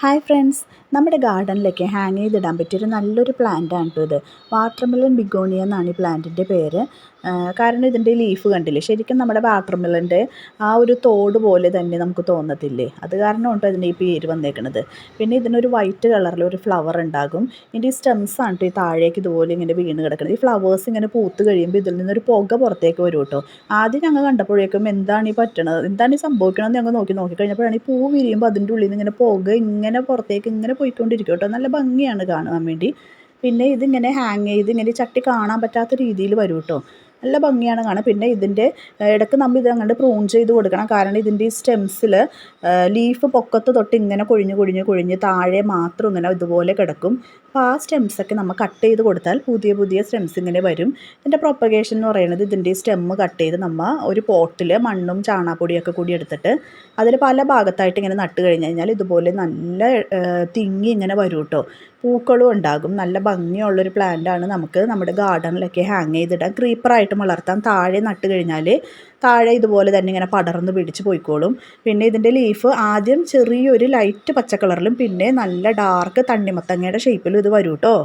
Hi friends, നമ്മുടെ ഗാർഡനിലൊക്കെ hang ചെയ്തിടാൻ പറ്റിയൊരു നല്ലൊരു പ്ലാന്റാണ് കേട്ടോ ഇത്. വാട്ടർമെലൺ ബിഗോണിയ എന്നാണ് ഈ പ്ലാന്റിൻ്റെ പേര്. കാരണം ഇതിൻ്റെ ലീഫ് കണ്ടില്ലേ, ശരിക്കും നമ്മുടെ വാട്ടർമെലൻ്റെ ആ ഒരു തോട് പോലെ തന്നെ നമുക്ക് തോന്നത്തില്ലേ? അത് കാരണം കേട്ടോ ഇതിൻ്റെ ഈ പേര് വന്നേക്കണത്. പിന്നെ ഇതിനൊരു വൈറ്റ് കളറിൽ ഒരു ഫ്ലവർ ഉണ്ടാകും. ഇതിൻ്റെ ഈ സ്റ്റെംസ് ആണ് കേട്ടോ ഈ താഴേക്ക് ഇതുപോലെ ഇങ്ങനെ വീണ് കിടക്കുന്നത്. ഈ ഫ്ലവേഴ്സ് ഇങ്ങനെ പൂത്ത് കഴിയുമ്പോൾ ഇതിൽ നിന്നൊരു പുക പുറത്തേക്ക് വരും കേട്ടോ. ആദ്യം ഞങ്ങൾ കണ്ടപ്പോഴേക്കും എന്താണ് ഈ പറ്റണത്, എന്താണ് ഈ സംഭവിക്കണമെന്ന് ഞങ്ങൾ നോക്കി കഴിഞ്ഞപ്പോഴാണ് ഈ പൂ വിരിയുമ്പോൾ അതിൻ്റെ ഉള്ളിൽ നിന്ന് ഇങ്ങനെ പുക ഇങ്ങനെ പുറത്തേക്ക് ഇങ്ങനെ പോയിക്കൊണ്ടിരിക്കും കേട്ടോ. നല്ല ഭംഗിയാണ് കാണാൻ വേണ്ടി. പിന്നെ ഇതിങ്ങനെ ഹാങ് ചെയ്ത് ഇങ്ങനെ ചട്ടി കാണാൻ പറ്റാത്ത രീതിയിൽ വരും കേട്ടോ. നല്ല ഭംഗിയാണ് കാണാൻ. പിന്നെ ഇതിൻ്റെ ഇടയ്ക്ക് നമ്മൾ ഇത് അങ്ങോട്ട് പ്രൂൺ ചെയ്ത് കൊടുക്കണം. കാരണം ഇതിൻ്റെ ഈ സ്റ്റെംസിൽ ലീഫ് പൊക്കത്ത് തൊട്ട് ഇങ്ങനെ കൊഴിഞ്ഞ് താഴെ മാത്രം ഇങ്ങനെ ഇതുപോലെ കിടക്കും. അപ്പോൾ ആ സ്റ്റെംസൊക്കെ നമ്മൾ കട്ട് ചെയ്ത് കൊടുത്താൽ പുതിയ പുതിയ സ്റ്റെംസ് ഇങ്ങനെ വരും. ഇതിൻ്റെ പ്രൊപ്പഗേഷൻ എന്ന് പറയുന്നത് ഇതിൻ്റെ ഈ സ്റ്റെമ്മ് കട്ട് ചെയ്ത് നമ്മൾ ഒരു പോട്ടിൽ മണ്ണും ചാണകപ്പൊടിയൊക്കെ കൂടി എടുത്തിട്ട് അതിൽ പല ഭാഗത്തായിട്ട് ഇങ്ങനെ നട്ട് കഴിഞ്ഞ് കഴിഞ്ഞാൽ ഇതുപോലെ നല്ല തിങ്ങി ഇങ്ങനെ വരും കേട്ടോ. പൂക്കളും ഉണ്ടാകും. നല്ല ഭംഗിയുള്ളൊരു പ്ലാന്റാണ്. നമുക്ക് നമ്മുടെ ഗാർഡനിലൊക്കെ ഹാങ് ചെയ്തിടാം. ക്രീപ്പറായിട്ട് വളർത്താം. താഴെ നട്ട് കഴിഞ്ഞാൽ താഴെ ഇതുപോലെ തന്നെ ഇങ്ങനെ പടർന്ന് പിടിച്ച് പോയിക്കോളും. പിന്നെ ഇതിൻ്റെ ലീഫ് ആദ്യം ചെറിയൊരു ലൈറ്റ് പച്ച കളറിലും പിന്നെ നല്ല ഡാർക്ക് തണ്ണിമത്തങ്ങയുടെ ഷേപ്പിലും ഇത് വരും കേട്ടോ.